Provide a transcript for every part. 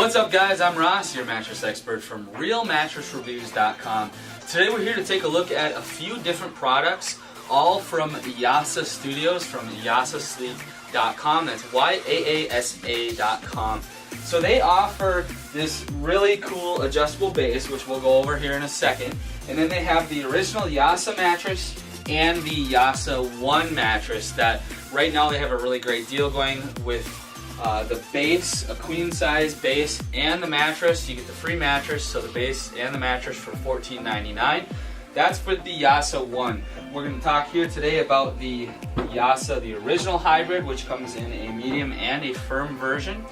What's up guys, I'm Ross, your mattress expert from RealMattressReviews.com. Today we're here to take a look at a few different products, all from Yaasa Studios, from YaasaSleep.com. That's YAASA.com. So they offer this really cool adjustable base, which we'll go over here in a second. And then they have the original Yaasa mattress and the Yaasa 1 mattress that right now they have a really great deal going with the base, a queen size base, and the mattress. You get the free mattress, so the base and the mattress for $14.99. That's for the Yaasa 1. We're going to talk here today about the Yaasa, the original hybrid, which comes in a medium and a firm version.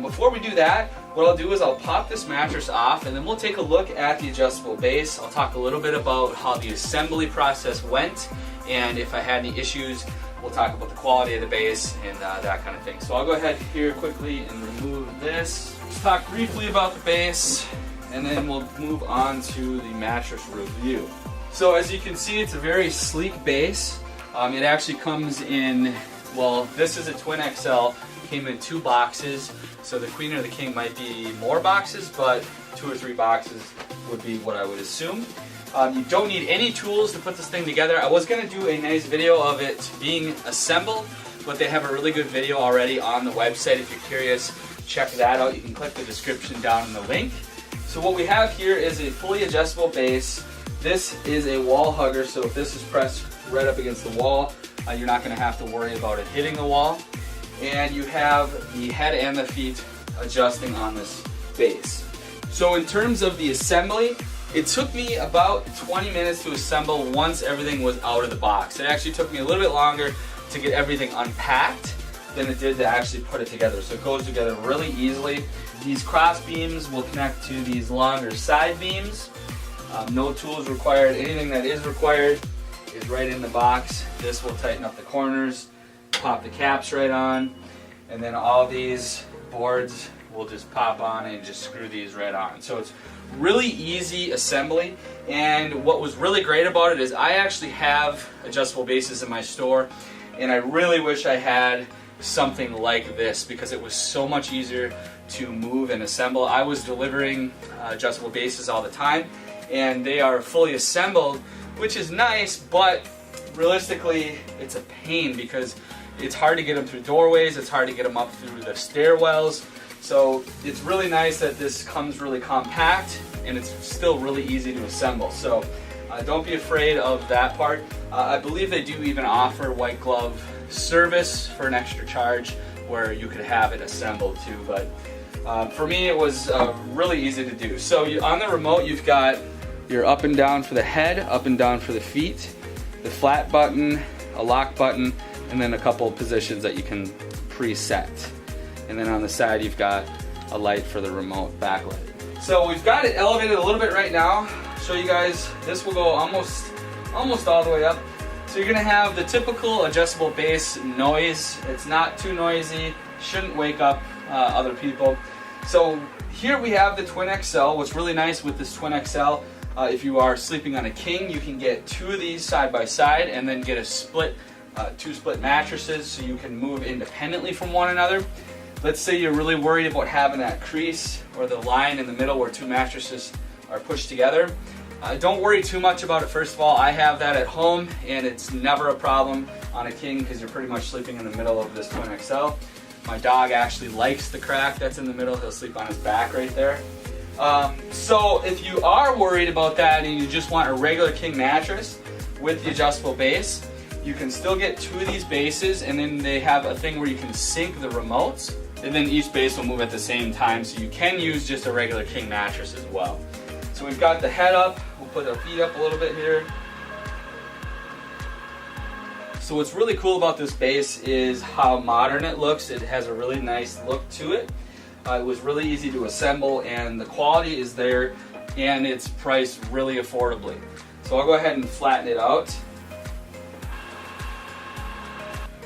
Before we do that, what I'll do is I'll pop this mattress off and then we'll take a look at the adjustable base. I'll talk a little bit about how the assembly process went, and if I had any issues, we'll talk about the quality of the base and that kind of thing. So I'll go ahead here quickly and remove this. Let's talk briefly about the base and then we'll move on to the mattress review. So as you can see, it's a very sleek base. It actually comes in, well, this is a twin XL. Came in 2 boxes, so the queen or the king might be more boxes, but 2 or 3 boxes would be what I would assume. You don't need any tools to put this thing together. I was going to do a nice video of it being assembled, but they have a really good video already on the website. If you're curious, check that out. You can click the description down in the link. So what we have here is a fully adjustable base. This is a wall hugger, so if this is pressed right up against the wall, you're not going to have to worry about it hitting the wall. And you have the head and the feet adjusting on this base. So in terms of the assembly, it took me about 20 minutes to assemble once everything was out of the box. It actually took me a little bit longer to get everything unpacked than it did to actually put it together. So it goes together really easily. These cross beams will connect to these longer side beams. No tools required. Anything that is required is right in the box. This will tighten up the corners. Pop the caps right on, and then all these boards will just pop on and just screw these right on. So it's really easy assembly, and what was really great about it is I actually have adjustable bases in my store, and I really wish I had something like this because it was so much easier to move and assemble. I was delivering adjustable bases all the time, and they are fully assembled, which is nice, but realistically it's a pain because it's hard to get them through doorways, it's hard to get them up through the stairwells. So it's really nice that this comes really compact and it's still really easy to assemble. So don't be afraid of that part. I believe they do even offer white glove service for an extra charge where you could have it assembled too. But for me it was really easy to do. So on the remote you've got your up and down for the head, up and down for the feet, the flat button, a lock button, and then a couple of positions that you can preset. And then on the side you've got a light for the remote backlight. So we've got it elevated a little bit right now. I'll show you guys, this will go almost all the way up. So you're gonna have the typical adjustable base noise. It's not too noisy, shouldn't wake up other people. So here we have the Twin XL. What's really nice with this Twin XL, if you are sleeping on a king, you can get 2 of these side by side and then get a split 2 split mattresses so you can move independently from one another. Let's say you're really worried about having that crease or the line in the middle where 2 mattresses are pushed together. Don't worry too much about it. First of all, I have that at home and it's never a problem on a king because you're pretty much sleeping in the middle of this Twin XL. My dog actually likes the crack that's in the middle. He'll sleep on his back right there. So if you are worried about that and you just want a regular king mattress with the adjustable base, you can still get 2 of these bases, and then they have a thing where you can sync the remotes, and then each base will move at the same time, so you can use just a regular king mattress as well. So we've got the head up, we'll put our feet up a little bit here. So what's really cool about this base is how modern it looks. It has a really nice look to it. It was really easy to assemble, and the quality is there, and it's priced really affordably. So I'll go ahead and flatten it out.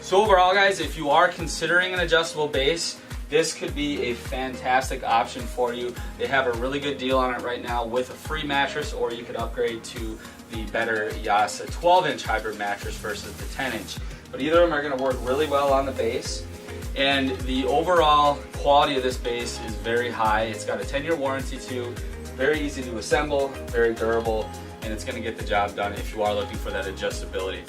So overall guys, if you are considering an adjustable base, this could be a fantastic option for you. They have a really good deal on it right now with a free mattress, or you could upgrade to the better Yaasa 12-inch hybrid mattress versus the 10-inch. But either of them are going to work really well on the base. And the overall quality of this base is very high. It's got a 10-year warranty too, very easy to assemble, very durable, and it's going to get the job done if you are looking for that adjustability.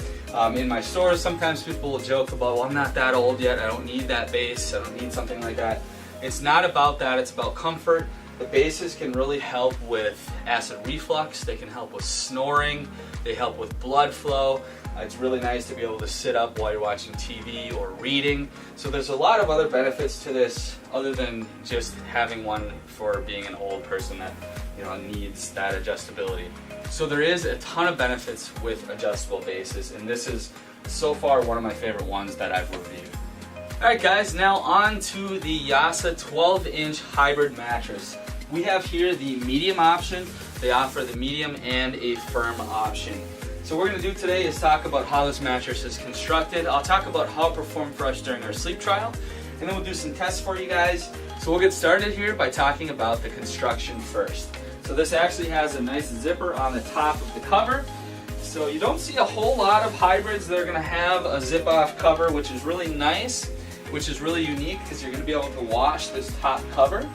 In my stores, sometimes people will joke about, well, I'm not that old yet, I don't need that base, I don't need something like that. It's not about that, it's about comfort. The bases can really help with acid reflux, they can help with snoring, they help with blood flow. It's really nice to be able to sit up while you're watching TV or reading. So there's a lot of other benefits to this other than just having one for being an old person that needs that adjustability. So there is a ton of benefits with adjustable bases, and this is so far one of my favorite ones that I've reviewed. Alright guys, now on to the Yaasa 12-inch hybrid mattress. We have here the medium option. They offer the medium and a firm option. So what we're going to do today is talk about how this mattress is constructed. I'll talk about how it performed for us during our sleep trial, and then we'll do some tests for you guys. So we'll get started here by talking about the construction first. So this actually has a nice zipper on the top of the cover. So you don't see a whole lot of hybrids that are going to have a zip-off cover, which is really nice, which is really unique because you're going to be able to wash this top cover.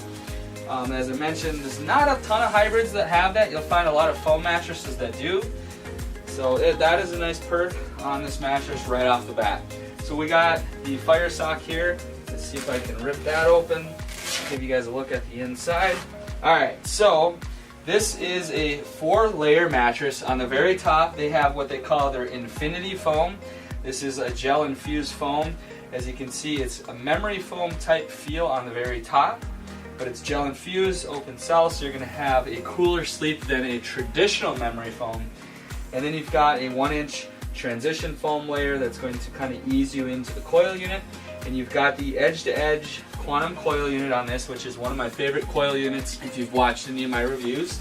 As I mentioned, there's not a ton of hybrids that have that. You'll find a lot of foam mattresses that do. So that is a nice perk on this mattress right off the bat. So we got the fire sock here. Let's see if I can rip that open. Give you guys a look at the inside. Alright, so this is a 4-layer mattress. On the very top they have what they call their infinity foam. This is a gel infused foam. As you can see, it's a memory foam type feel on the very top, but it's gel infused, open cell, so you're going to have a cooler sleep than a traditional memory foam. And then you've got a 1-inch transition foam layer that's going to kind of ease you into the coil unit. And you've got the edge-to-edge quantum coil unit on this, which is one of my favorite coil units if you've watched any of my reviews.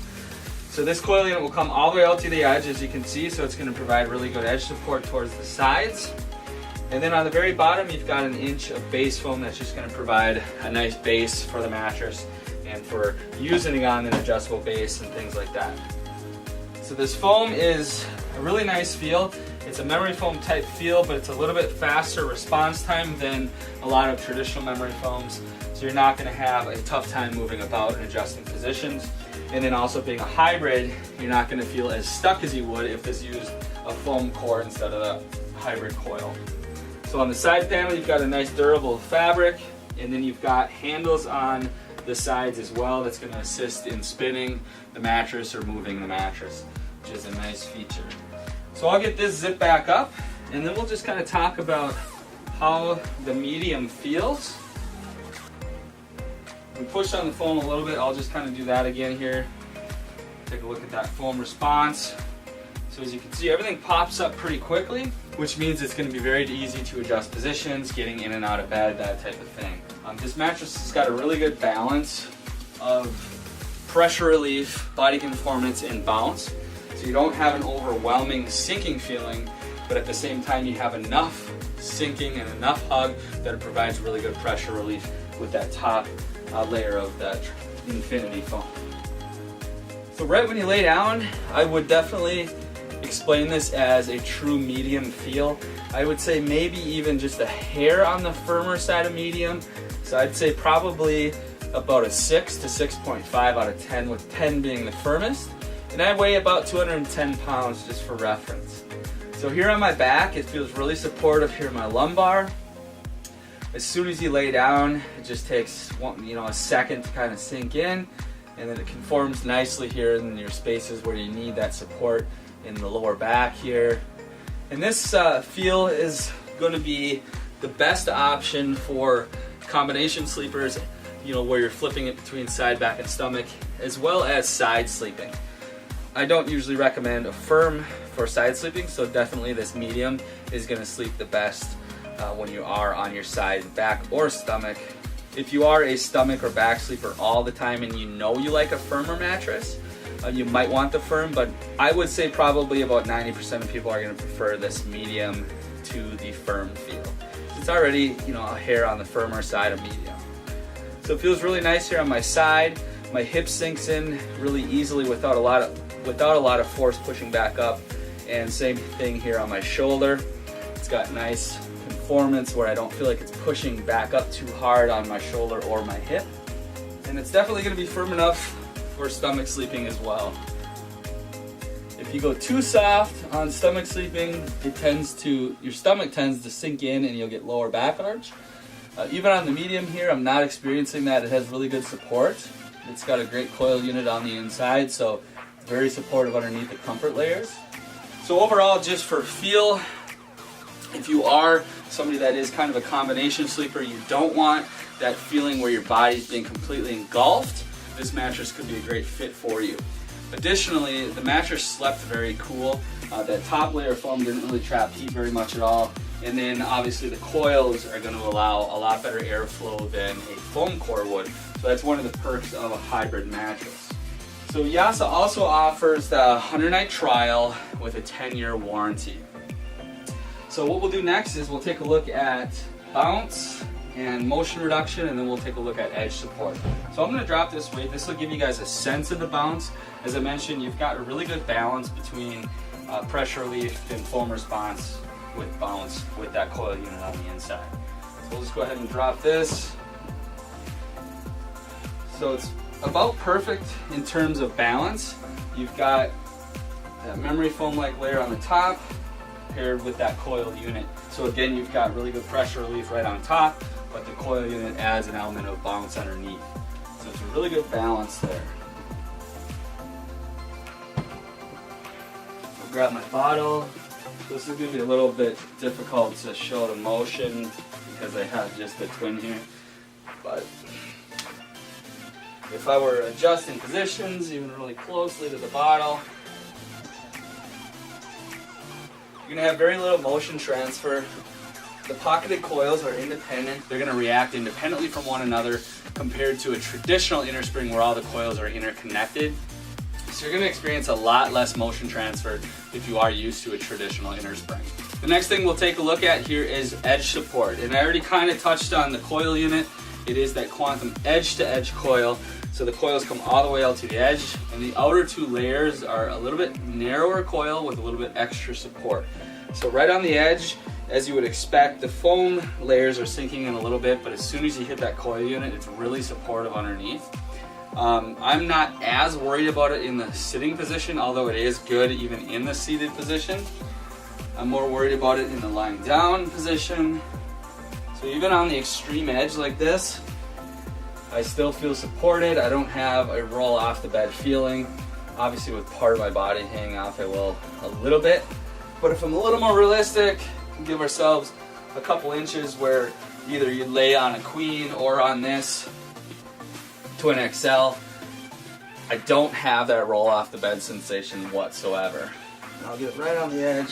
So this coil unit will come all the way out to the edge, as you can see, so it's going to provide really good edge support towards the sides. And then on the very bottom, you've got 1 inch of base foam that's just going to provide a nice base for the mattress and for using it on an adjustable base and things like that. So this foam is a really nice feel. It's a memory foam type feel, but it's a little bit faster response time than a lot of traditional memory foams. So you're not going to have a tough time moving about and adjusting positions. And then also being a hybrid, you're not going to feel as stuck as you would if this used a foam core instead of the hybrid coil. So on the side panel, you've got a nice durable fabric, and then you've got handles on the sides as well that's going to assist in spinning the mattress or moving the mattress, which is a nice feature. So I'll get this zip back up, and then we'll just kind of talk about how the medium feels. We pushed on the foam a little bit. I'll just kind of do that again here. Take a look at that foam response. So as you can see, everything pops up pretty quickly, which means it's going to be very easy to adjust positions, getting in and out of bed, that type of thing. This mattress has got a really good balance of pressure relief, body conformance, and bounce. So you don't have an overwhelming sinking feeling, but at the same time you have enough sinking and enough hug that it provides really good pressure relief with that top layer of that infinity foam. So right when you lay down, I would definitely explain this as a true medium feel. I would say maybe even just a hair on the firmer side of medium. So I'd say probably about a 6 to 6.5 out of 10, with 10 being the firmest. And I weigh about 210 pounds just for reference. So here on my back, it feels really supportive here in my lumbar. As soon as you lay down, it just takes a second to kind of sink in, and then it conforms nicely here in your spaces where you need that support in the lower back here. And this feel is going to be the best option for combination sleepers, where you're flipping it between side, back, and stomach, as well as side sleeping. I don't usually recommend a firm for side sleeping, so definitely this medium is going to sleep the best when you are on your side, back, or stomach. If you are a stomach or back sleeper all the time and you like a firmer mattress, you might want the firm, but I would say probably about 90% of people are going to prefer this medium to the firm feel. It's already, a hair on the firmer side of medium. So it feels really nice here on my side. My hip sinks in really easily without a lot of force pushing back up. And same thing here on my shoulder. It's got nice performance where I don't feel like it's pushing back up too hard on my shoulder or my hip. And it's definitely going to be firm enough for stomach sleeping as well. If you go too soft on stomach sleeping, your stomach tends to sink in and you'll get lower back arch. Even on the medium here, I'm not experiencing that. It has really good support. It's got a great coil unit on the inside, so it's very supportive underneath the comfort layers. So overall, just for feel, if you are somebody that is kind of a combination sleeper, you don't want that feeling where your body's being completely engulfed, this mattress could be a great fit for you. Additionally, the mattress slept very cool. That top layer of foam didn't really trap heat very much at all. And then obviously the coils are going to allow a lot better airflow than a foam core would. So that's one of the perks of a hybrid mattress. So Yaasa also offers the 100-night trial with a 10-year warranty. So what we'll do next is we'll take a look at bounce and motion reduction, and then we'll take a look at edge support. So I'm going to drop this weight. This will give you guys a sense of the bounce. As I mentioned, you've got a really good balance between pressure relief and foam response with bounce with that coil unit on the inside. So we'll just go ahead and drop this. So it's about perfect in terms of balance. You've got that memory foam-like layer on the top paired with that coil unit. So again, you've got really good pressure relief right on top, but the coil unit adds an element of bounce underneath. So it's a really good balance there. I'll grab my bottle. This is going to be a little bit difficult to show the motion because I have just the twin here. But if I were adjusting positions even really closely to the bottle, you're going to have very little motion transfer. The pocketed coils are independent. They're going to react independently from one another compared to a traditional inner spring where all the coils are interconnected. So you're going to experience a lot less motion transfer if you are used to a traditional inner spring. The next thing we'll take a look at here is edge support. And I already kind of touched on the coil unit. It is that quantum edge-to-edge coil. So the coils come all the way out to the edge, and the outer two layers are a little bit narrower coil with a little bit extra support. So right on the edge, as you would expect, the foam layers are sinking in a little bit, but as soon as you hit that coil unit, it's really supportive underneath. I'm not as worried about it in the sitting position, although it is good even in the seated position. I'm more worried about it in the lying down position. So even on the extreme edge like this, I still feel supported. I don't have a roll off the bed feeling. Obviously with part of my body hanging off, I will a little bit. But if I'm a little more realistic, give ourselves a couple inches where either you lay on a queen or on this Twin XL, I don't have that roll off the bed sensation whatsoever. And I'll get it right on the edge.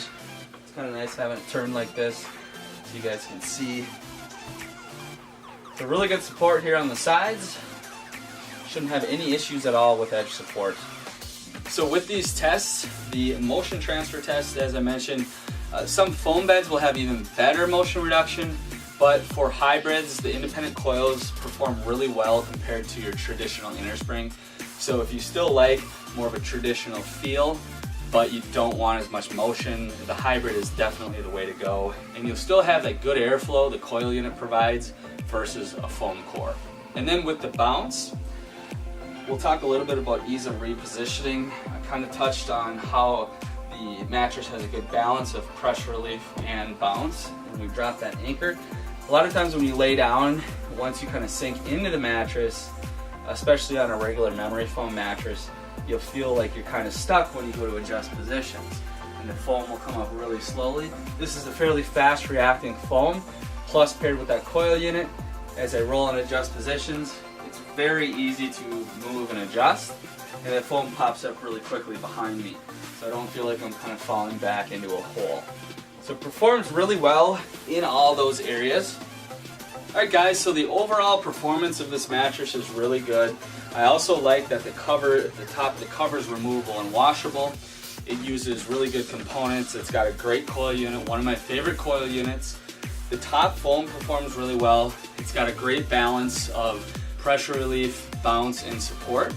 It's kind of nice having it turned like this so you guys can see. So really good support here on the sides. Shouldn't have any issues at all with edge support. So with these tests, the motion transfer test, as I mentioned, some foam beds will have even better motion reduction, but for hybrids, the independent coils perform really well compared to your traditional inner spring. So if you still like more of a traditional feel, but you don't want as much motion, the hybrid is definitely the way to go. And you'll still have that good airflow the coil unit provides versus a foam core. And then with the bounce, we'll talk a little bit about ease of repositioning. I kind of touched on how the mattress has a good balance of pressure relief and bounce. And we drop that anchor. A lot of times when you lay down, once you kind of sink into the mattress, especially on a regular memory foam mattress, you'll feel like you're kind of stuck when you go to adjust positions. And the foam will come up really slowly. This is a fairly fast reacting foam, plus paired with that coil unit. As I roll and adjust positions, it's very easy to move and adjust, and the foam pops up really quickly behind me. So I don't feel like I'm kind of falling back into a hole. So it performs really well in all those areas. Alright guys, so the overall performance of this mattress is really good. I also like that the top of the cover is removable and washable. It uses really good components. It's got a great coil unit, one of my favorite coil units. The top foam performs really well. It's got a great balance of pressure relief, bounce, and support.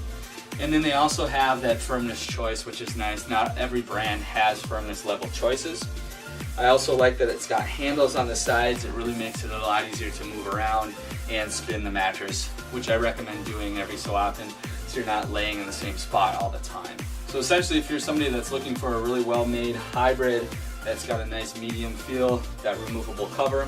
And then they also have that firmness choice, which is nice. Not every brand has firmness level choices. I also like that it's got handles on the sides. It really makes it a lot easier to move around and spin the mattress, which I recommend doing every so often so you're not laying in the same spot all the time. So essentially, if you're somebody that's looking for a really well-made hybrid that's got a nice medium feel, that removable cover,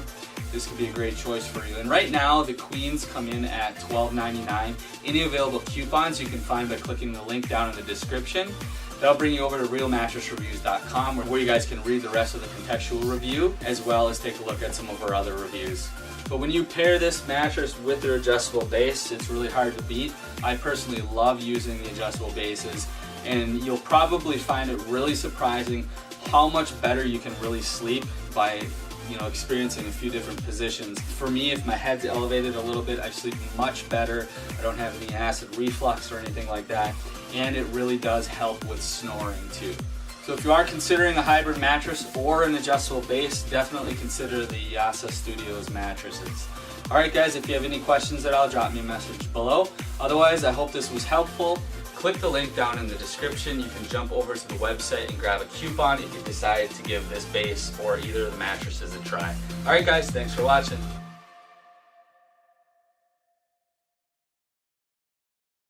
this could be a great choice for you. And right now, the queens come in at $12.99. Any available coupons you can find by clicking the link down in the description. That'll bring you over to realmattressreviews.com where you guys can read the rest of the contextual review as well as take a look at some of our other reviews. But when you pair this mattress with their adjustable base, it's really hard to beat. I personally love using the adjustable bases, and you'll probably find it really surprising how much better you can really sleep by experiencing a few different positions. For me, if my head's elevated a little bit, I sleep much better. I don't have any acid reflux or anything like that, and it really does help with snoring too. So if you are considering a hybrid mattress or an adjustable base, definitely consider the Yaasa Studios mattresses. Alright guys, if you have any questions at all, drop me a message below. Otherwise, I hope this was helpful. Click the link down in the description. You can jump over to the website and grab a coupon if you decide to give this base or either of the mattresses a try. Alright guys, thanks for watching.